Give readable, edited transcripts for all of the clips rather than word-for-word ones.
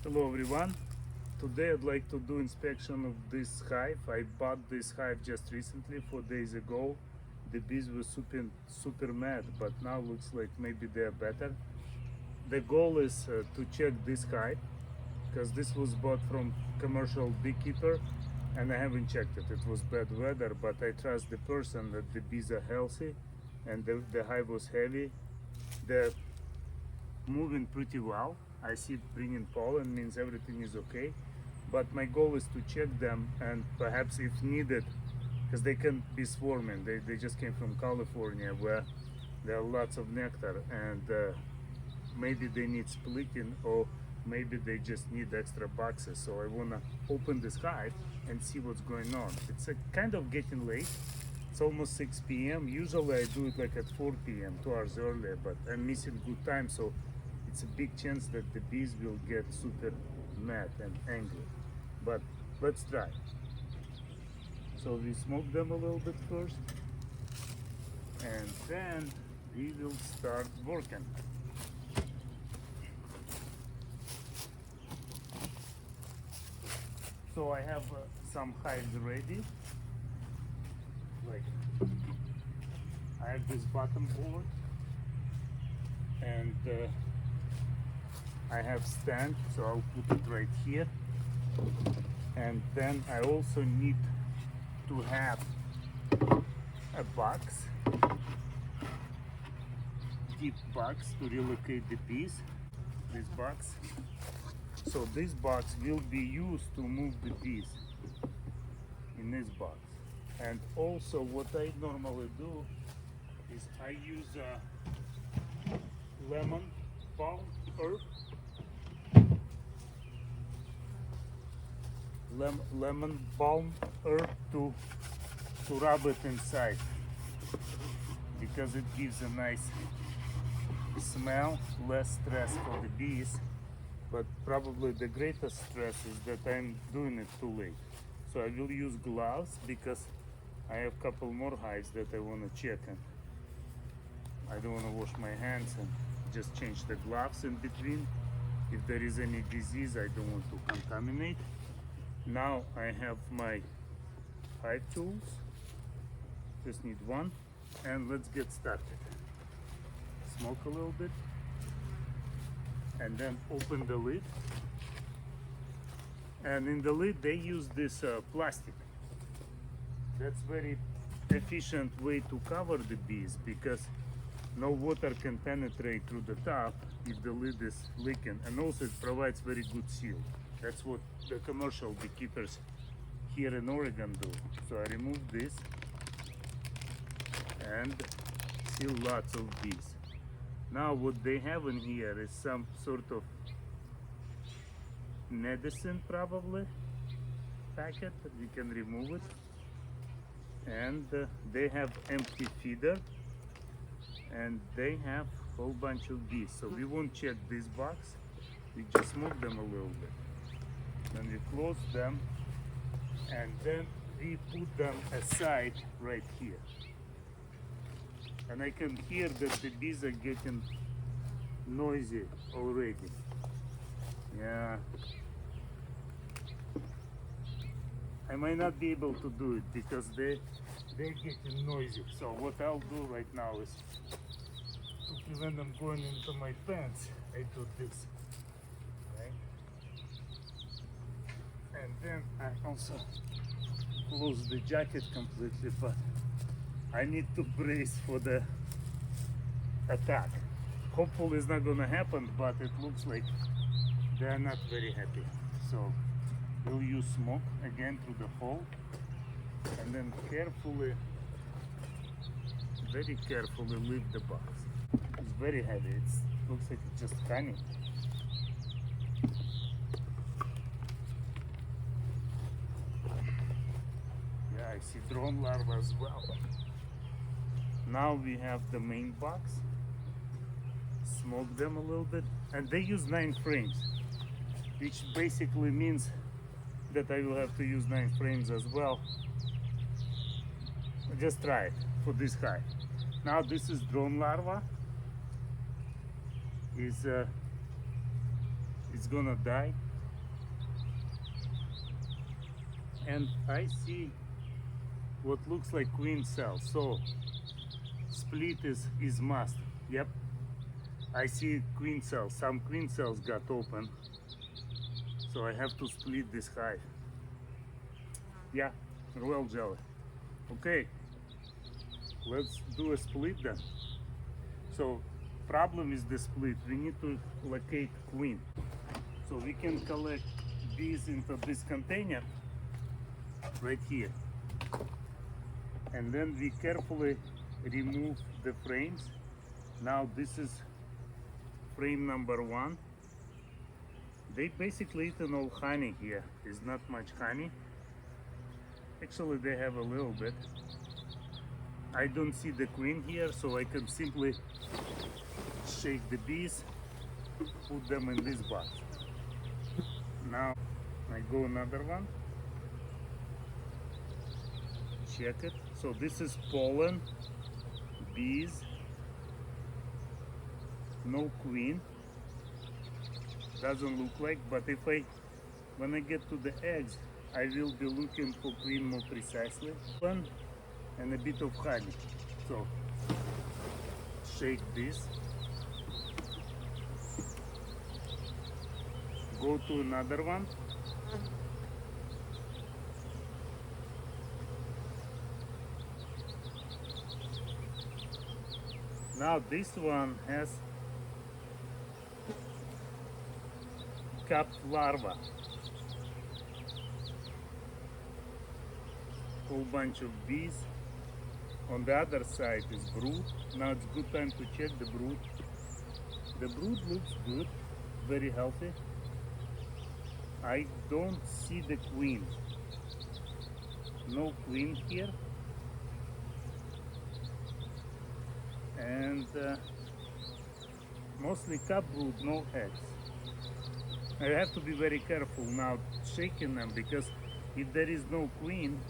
Hello everyone. Today I'd like to do inspection of this hive. I bought this hive just recently, 4 days ago. The bees were super mad, but now looks like maybe they're better. The goal is to check this hive because this was bought from commercial beekeeper and I haven't checked it. It was bad weather, but I trust the person that the bees are healthy and the hive was heavy. They're moving pretty well. I see it bringing pollen, means everything is okay. But my goal is to check them and perhaps if needed, because they can be swarming. They just came from California where there are lots of nectar and maybe they need splitting or maybe they just need extra boxes. So I want to open this hive and see what's going on. It's kind of getting late. It's almost 6 p.m. Usually I do it like at 4 p.m., 2 hours earlier, but I'm missing good time, so it's a big chance that the bees will get super mad and angry. But let's try. So we smoke them a little bit first, and then we will start working. So I have some hives ready. Like I have this bottom board and I have stand, so I'll put it right here. And then I also need to have a box, deep box to relocate the bees. This box. So this box will be used to move the bees in this box. And also what I normally do is I use lemon balm herb, lemon balm herb to rub it inside because it gives a nice smell, less stress for the bees. But probably the greatest stress is that I'm doing it too late. So I will use gloves because I have a couple more hives that I want to check, and I don't want to wash my hands and just change the gloves in between. If there is any disease, I don't want to contaminate. Now I have my hive tools. Just need one, and let's get started. Smoke a little bit, and then open the lid. And in the lid they use this plastic. That's very efficient way to cover the bees because no water can penetrate through the top if the lid is leaking, and also it provides very good seal. That's what the commercial beekeepers here in Oregon do. So I remove this and seal lots of bees. Now what they have in here is some sort of medicine, probably packet. We can remove it. And they have empty feeder and they have a whole bunch of bees. So we won't check this box, we just smoke them a little bit. Then we close them and then we put them aside right here. And I can hear that the bees are getting noisy already. Yeah. I might not be able to do it because they're getting noisy. So what I'll do right now is to prevent them going into my pants, I do this. Right? And then I also close the jacket completely, but I need to brace for the attack. Hopefully it's not gonna happen, but it looks like they're not very happy. So we'll use smoke again through the hole and then carefully, very carefully lift the box. It's very heavy, it looks like it's just honey. Yeah, I see drone larvae as well. Now we have the main box. Smoke them a little bit, and they use 9 frames, which basically means that I will have to use 9 frames as well. Just try it for this hive. Now this is drone larva. It's gonna die and I see what looks like queen cell. So split is must. Yep, I see queen cells. Some queen cells got open, so I have to split this hive. Yeah, royal jelly. Okay, let's do a split then. So problem is the split. We need to locate queen. So we can collect bees into this container right here. And then we carefully remove the frames. Now this is frame number 1. They basically eaten all honey here. There's not much honey. Actually they have a little bit. I don't see the queen here, so I can simply shake the bees, put them in this box. Now I go another one. Check it. So this is pollen, bees, no queen. Doesn't look like, but when I get to the eggs, I will be looking for queen more precisely. One and a bit of honey. So shake this. Go to another one. Now this one has capped larva. Whole bunch of bees. On the other side is brood. Now it's good time to check the brood. The brood looks good, very healthy. I don't see the queen. No queen here. And mostly cup brood, no eggs. I have to be very careful now shaking them, because if there is no queen,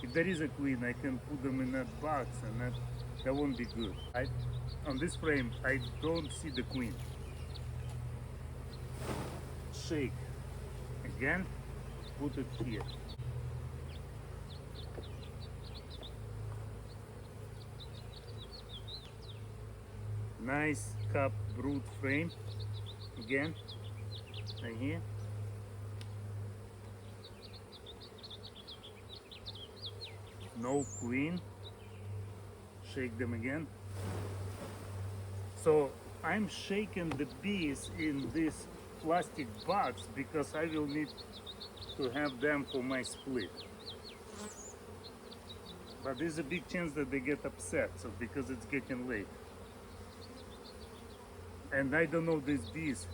if there is a queen, I can put them in that box, and that won't be good. On this frame, I don't see the queen. Shake again, put it here. Nice cup brood frame again, right here. No queen. Shake them again. So I'm shaking the bees in this plastic box because I will need to have them for my split. But there's a big chance that they get upset, so because it's getting late. And I don't know these bees.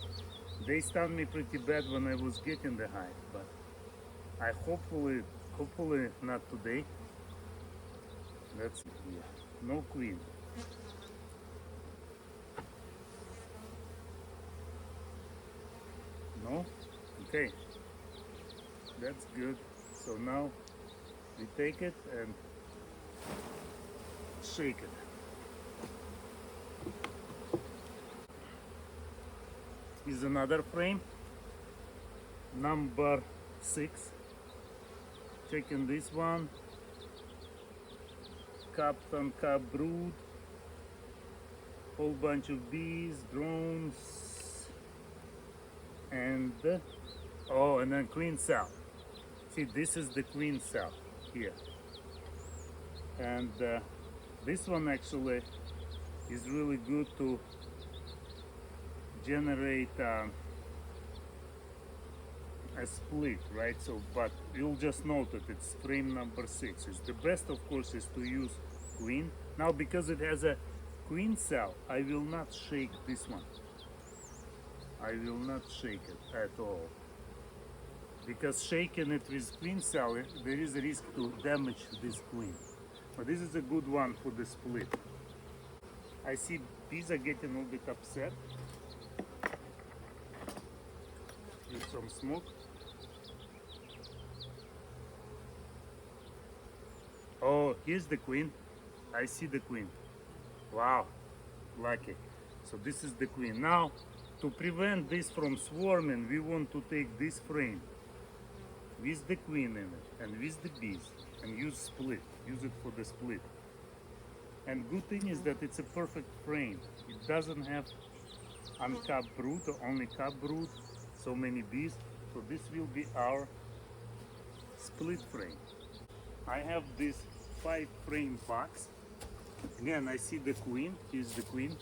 They stung me pretty bad when I was getting the hive, but I hopefully not today. Let's see here. No queen. No? Okay. That's good. So now we take it and shake it. Is another frame, number 6. Checking this one. Captain Cup brood, whole bunch of bees, drones, and and then queen cell. See, this is the queen cell here, and this one actually is really good to generate a split, right? So, but you'll just note that it's frame number 6. It's the best, of course, is to use queen. Now, because it has a queen cell, I will not shake this one. I will not shake it at all, because shaking it with queen cell, there is a risk to damage this queen. But this is a good one for the split. I see bees are getting a little bit upset. With some smoke. Oh, here's the queen. I see the queen. Wow, lucky. So this is the queen. Now, to prevent this from swarming, we want to take this frame with the queen in it and with the bees, and use it for the split. And good thing is that it's a perfect frame. It doesn't have uncapped brood or only capped brood, so many bees. So this will be our split frame. I have this 5 frame box. Again, I see the queen. Here's the queen.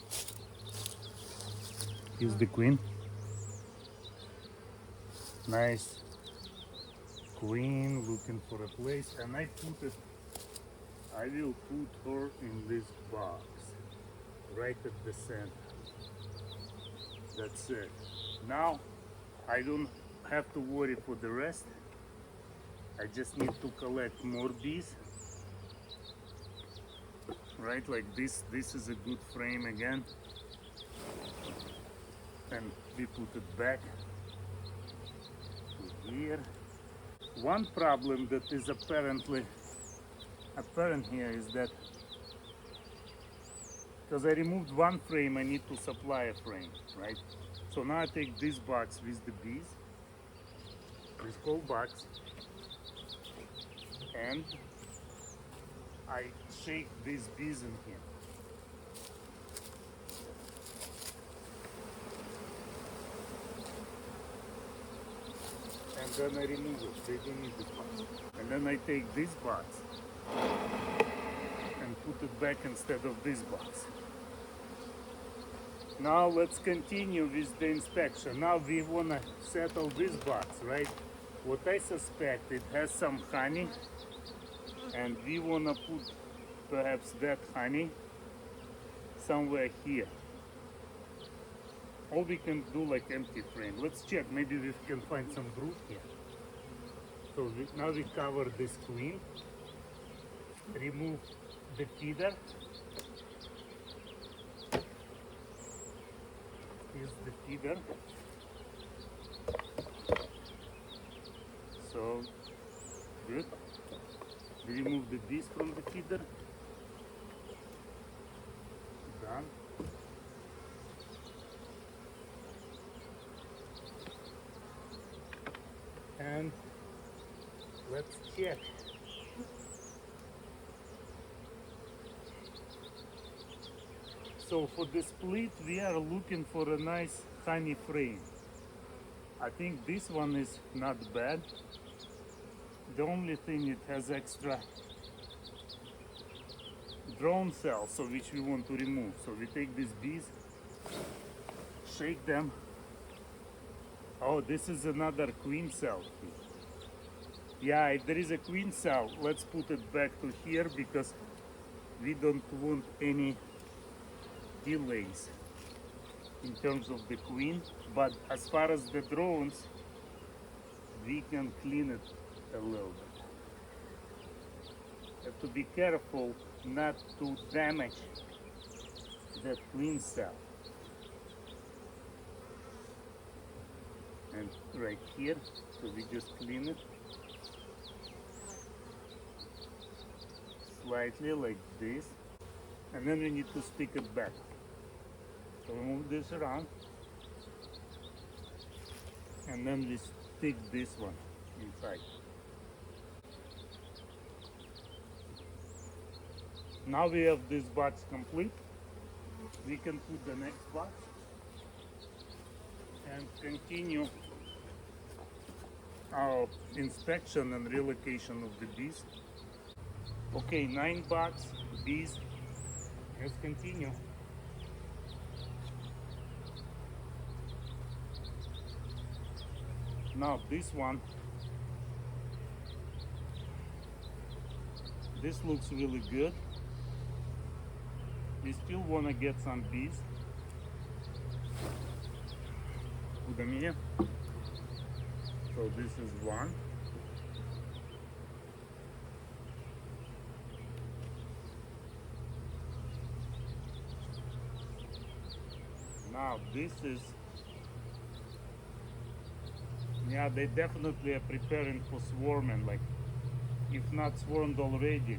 Here's the queen. Nice queen looking for a place, and I will put her in this box right at the center. That's it. Now I don't have to worry for the rest. I just need to collect more bees. Right, like this. This is a good frame again. And we put it back to here. One problem that is apparent here is that because I removed one frame, I need to supply a frame, right? So now I take this box with the bees, this whole box, and I shake these bees in here. And then I remove it. They don't need this box. And then I take this box and put it back instead of this box. Now let's continue with the inspection. Now we want to settle this box, right? What I suspect, it has some honey, and we want to put perhaps that honey somewhere here. Or we can do like empty frame. Let's check, maybe we can find some brood here. So now we cover this queen, remove the feeder. Here's the feeder. So good. We remove the bees from the feeder. Done. And let's check. So for the split, we are looking for a nice honey frame. I think this one is not bad. The only thing, it has extra drone cells, so which we want to remove. So we take these bees, shake them. Oh, this is another queen cell. Yeah, if there is a queen cell, let's put it back to here because we don't want any delays in terms of the queen. But as far as the drones, we can clean it a little bit. Have to be careful not to damage that queen cell. And right here, so we just clean it slightly like this, and then we need to stick it back. So we move this around, and then we stick this one inside. Now we have this box complete. We can put the next box and continue our inspection and relocation of the bees. Okay, 9 box bees. Let's continue. Now this one, this looks really good. We still want to get some bees. Put them here. So this is one. Now this is, yeah, they definitely are preparing for swarming, like if not swarmed already.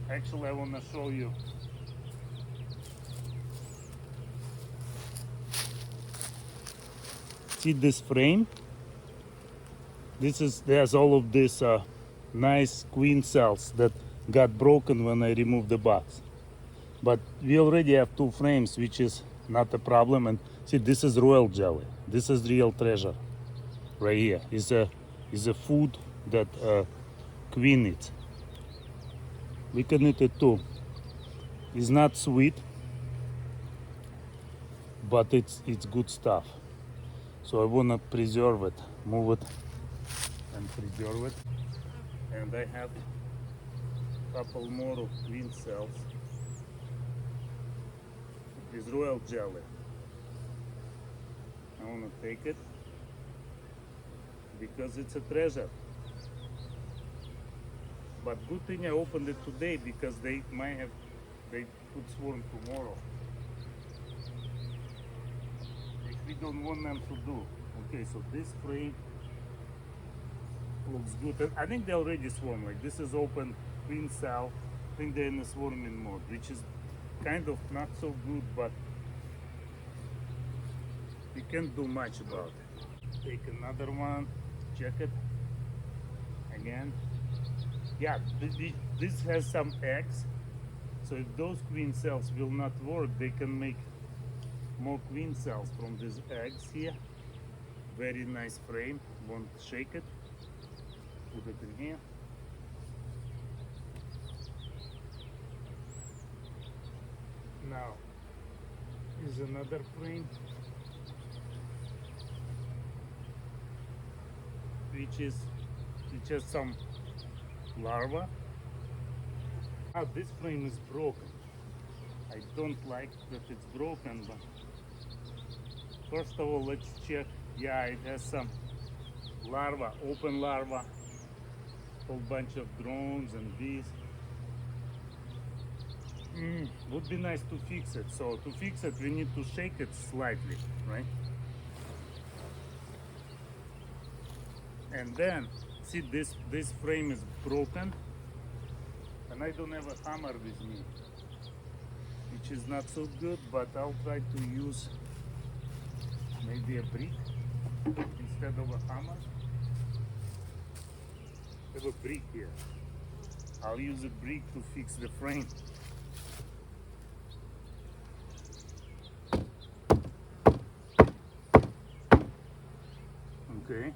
Actually, I want to show you. See this frame? There's all of these nice queen cells that got broken when I removed the box. But we already have 2 frames, which is not a problem. And see, this is royal jelly. This is real treasure right here. Is a food that queen eats. We can eat it too. It's not sweet, but it's good stuff. So I wanna preserve it, move it, and preserve it. And I have a couple more of queen cells. It is royal jelly. I wanna take it because it's a treasure. But good thing I opened it today because they could swarm tomorrow. Which we don't want them to do. Okay, so this frame looks good. I think they already swarm. Like this is open queen cell. I think they're in the swarming mode, which is kind of not so good, but we can't do much about it. Take another one, check it again. Yeah, this has some eggs, so if those queen cells will not work, they can make more queen cells from these eggs here. Very nice frame. Won't shake it. Put it in here. Now is another frame, which has some larva. Now this frame is broken. I don't like that it's broken, but first of all, let's check. Yeah, it has some larva, open larva, whole bunch of drones and bees. Would be nice to fix it. So to fix it, we need to shake it slightly, right? And then, see this frame is broken, and I don't have a hammer with me, which is not so good, but I'll try to use maybe a brick instead of a hammer. I have a brick here. I'll use a brick to fix the frame. Okay.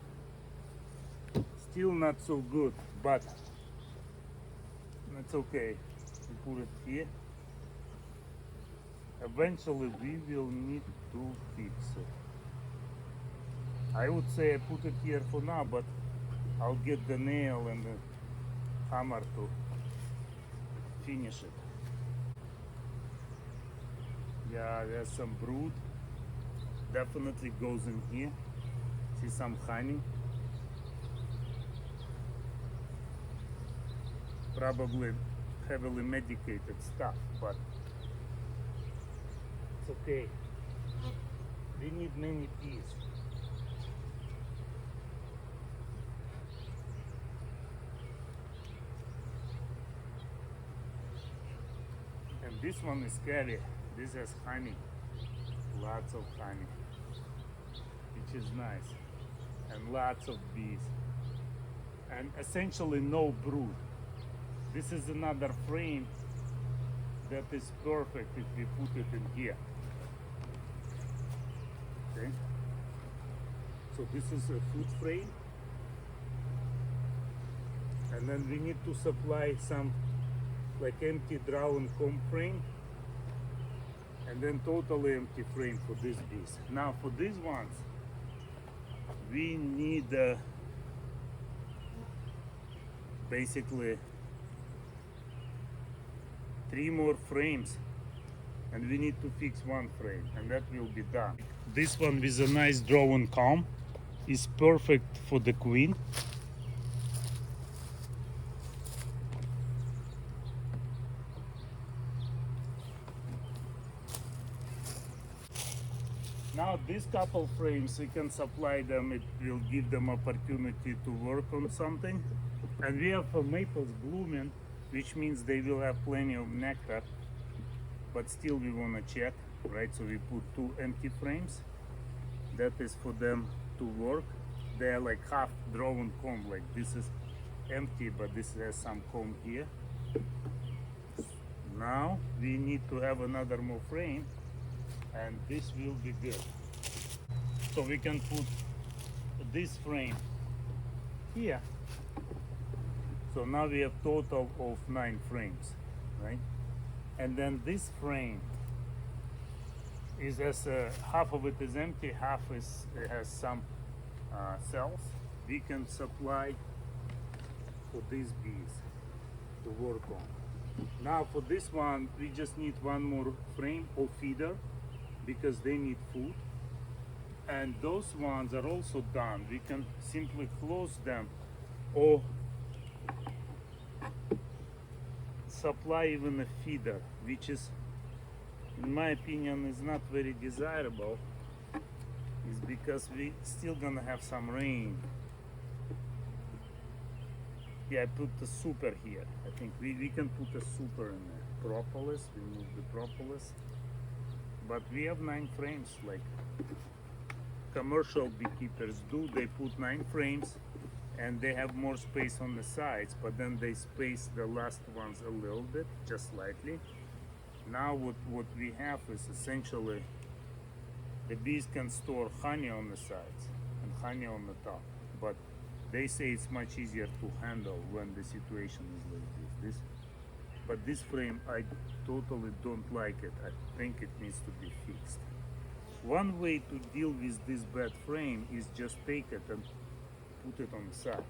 Still not so good, but that's okay. We put it here. Eventually we will need to fix it. I would say I put it here for now, but I'll get the nail and the hammer to finish it. Yeah, there's some brood. Definitely goes in here. See some honey. Probably heavily medicated stuff, but it's okay. We need many bees. And this one is scary. This has honey, lots of honey, which is nice, and lots of bees, and essentially no brood. This is another frame that is perfect if we put it in here. Okay, so this is a food frame, and then we need to supply some like empty drawn comb frame, and then totally empty frame for these bees. Now for these ones we need basically 3 more frames, and we need to fix 1 frame, and that will be done. This one with a nice drawn comb is perfect for the queen. Now these couple frames, we can supply them, it will give them opportunity to work on something. And we have maples blooming, which means they will have plenty of nectar, but still we want to check, right? So we put 2 empty frames. That is for them to work. they're like half drawn comb, like this is empty, but this has some comb here. Now we need to have another more frame, and this will be good. So we can put this frame here. So now we have total of 9 frames, right? And then this frame is as half of it is empty, half is it has some cells. We can supply for these bees to work on. Now for this one, we just need one more frame or feeder because they need food. And those ones are also done. We can simply close them or supply even a feeder, which is, in my opinion, is not very desirable, is because we still gonna have some rain. Yeah, I put the super here. I think we can put a super in there. Propolis, remove the propolis. But we have 9 frames, like commercial beekeepers do. They put 9 frames and they have more space on the sides, but then they space the last ones a little bit, just slightly. Now what we have is essentially the bees can store honey on the sides and honey on the top, but they say it's much easier to handle when the situation is like this. But this frame, I totally don't like it. I think it needs to be fixed. One way to deal with this bad frame is just take it and put it on the side.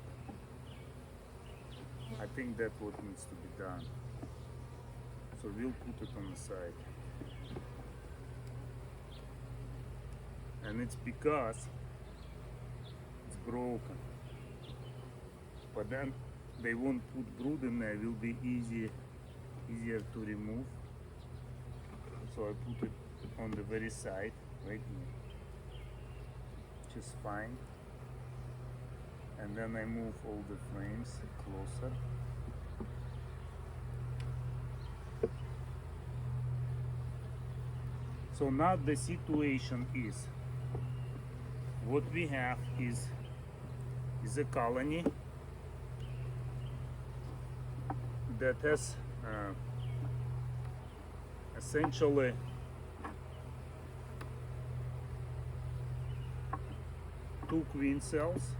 I think that's what needs to be done. So we'll put it on the side. And it's because it's broken. But then they won't put brood in there, it will be easier to remove. So I put it on the very side, right here, which is fine. And then I move all the frames closer. So now the situation is, what we have is a colony that has essentially two queen cells.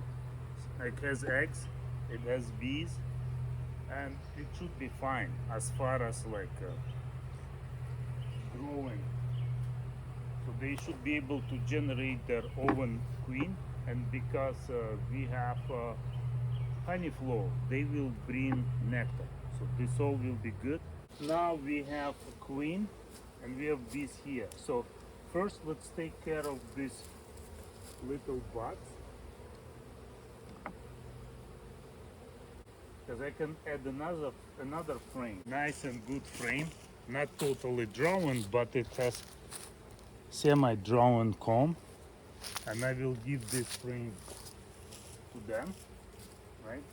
It has eggs, it has bees, and it should be fine as far as like growing. So they should be able to generate their own queen, and because we have honey flow, they will bring nectar. So this all will be good. Now we have a queen and we have bees here. So first let's take care of these little buds, because I can add another frame. Nice and good frame, not totally drawn, but it has semi-drawn comb, and I will give this frame to them, right?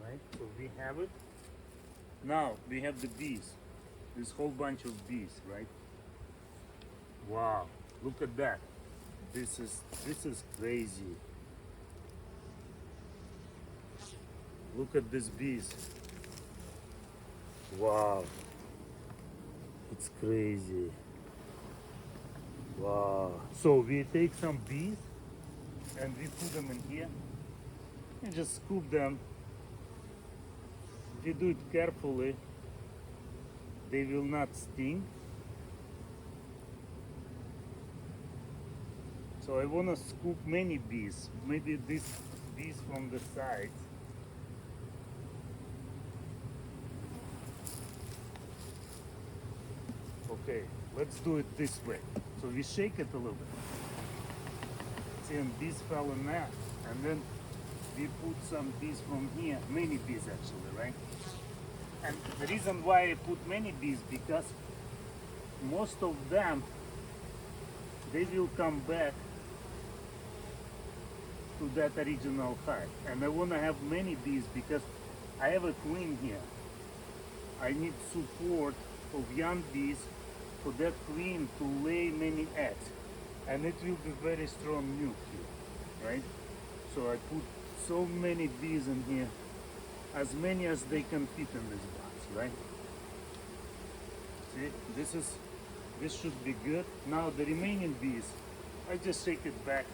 Right, so we have it. Now we have the bees, this whole bunch of bees, right? Wow, look at that. This is crazy. Look at these bees. Wow. It's crazy. Wow. So we take some bees and we put them in here and just scoop them. If you do it carefully, they will not sting. So I want to scoop many bees, maybe these bees from the sides. Okay, let's do it this way. So we shake it a little bit. See, and bees fell in there. And then we put some bees from here, many bees actually, right? And the reason why I put many bees, because most of them, they will come back to that original hive. And I want to have many bees because I have a queen here. I need support of young bees for that queen to lay many eggs. and it will be very strong nuke here, right? So I put so many bees in here, as many as they can fit in this box, right? See, this should be good. Now the remaining bees, I just shake it back.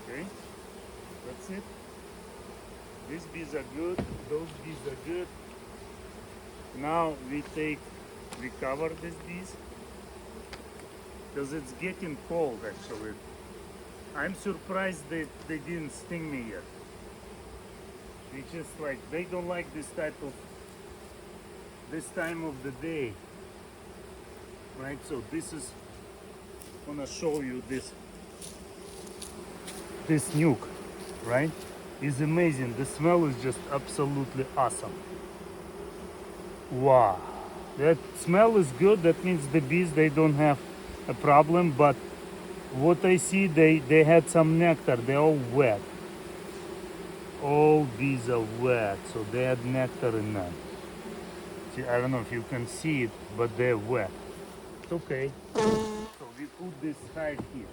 Okay, that's it. These bees are good, those bees are good. Now we cover these bees because it's getting cold actually. I'm surprised that they didn't sting me yet. They just like, they don't like this time of the day, right? So this is, I want to show you this nuke, right? It's amazing. The smell is just absolutely awesome. Wow, that smell is good. That means the bees, they don't have a problem. But what I see, they had some nectar. They're all wet. All bees are wet, so they had nectar in them. See, I don't know if you can see it, but they're wet. It's okay. So we put this hive here.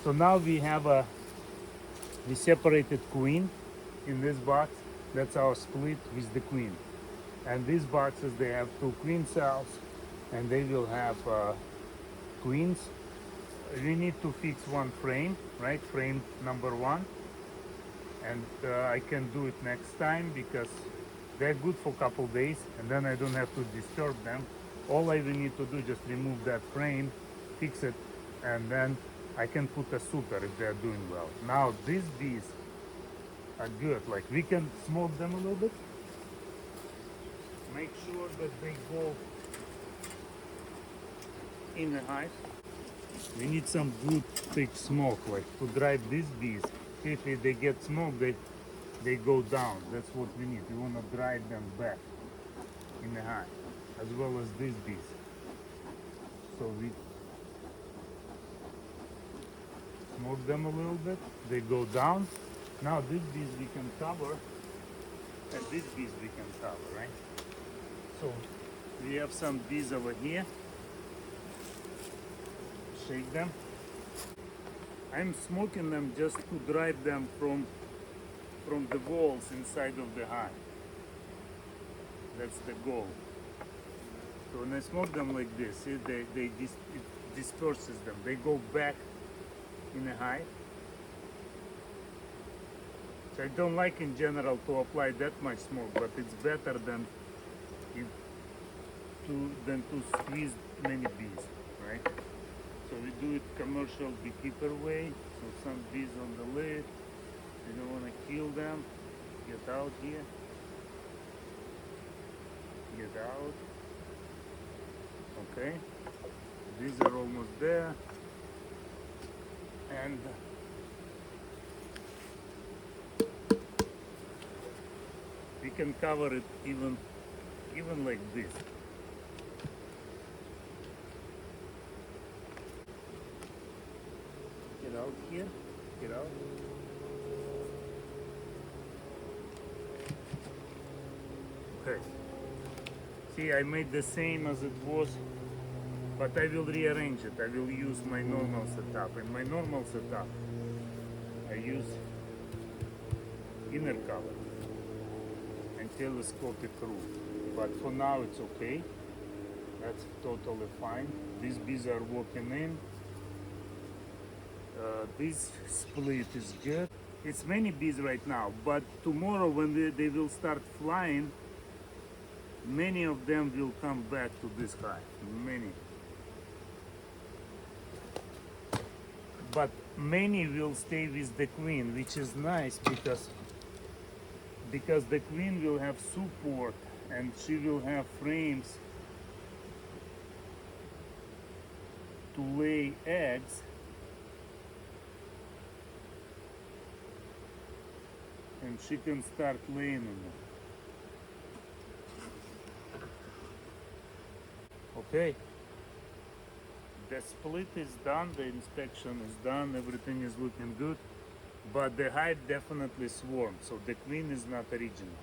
So now we separated queen in this box. That's our split with the queen. And these boxes, they have 2 queen cells, and they will have queens. We need to fix one frame, right? Frame number 1. And I can do it next time because they're good for a couple days, and then I don't have to disturb them. All I will need to do, just remove that frame, fix it, and then I can put a super if they're doing well. Now these bees are good. Like, we can smoke them a little bit. Make sure that they go in the hive. We need some good thick smoke, like to drive these bees. If they get smoke, they go down. That's what we need. We want to drive them back in the hive, as well as these bees. So we smoke them a little bit. They go down. Now these bees we can cover, and these bees we can cover, right? So we have some bees over here. Shake them. I'm smoking them just to drive them from the walls inside of the hive. That's the goal. So when I smoke them like this, see, it disperses them. They go back in the hive. So I don't like in general to apply that much smoke, but it's better than to squeeze many bees, right? So we do it commercial beekeeper way. So some bees on the lid. You don't want to kill them. Get out here. Get out. Okay. These are almost there. And we can cover it even like this. Get out here. Get out. Okay. See, I made the same as it was, but I will rearrange it. I will use my normal setup. In my normal setup, I use inner cover and telescopic roof. But for now it's okay. That's totally fine. These bees are walking in. This split is good. It's many bees right now, but tomorrow when they will start flying, many of them will come back to this hive. Many. But many will stay with the queen, which is nice because the queen will have support and she will have frames to lay eggs. And she can start laying in them. Okay. The split is done, the inspection is done, everything is looking good. but the hive definitely swarmed, so the queen is not original.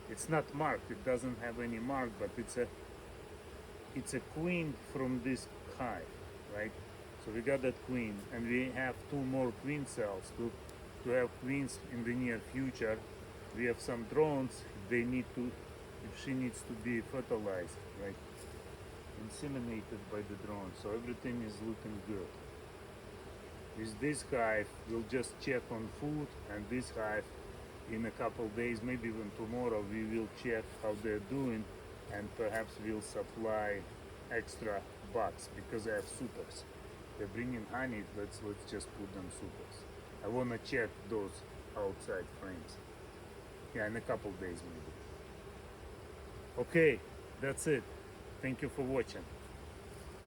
It's not marked, it doesn't have any mark, but it's a queen from this hive, right? So we got that queen, and we have two more queen cells to have queens in the near future. We have some drones, they need to, if she needs to be fertilized, right? Inseminated by the drone, so everything is looking good. With this hive, we'll just check on food, and this hive, in a couple days, maybe even tomorrow, we will check how they're doing, and perhaps we'll supply extra buds because I have supers. They're bringing honey. Let's just put them supers. I wanna check those outside frames. Yeah, in a couple days maybe. Okay, that's it. Thank you for watching.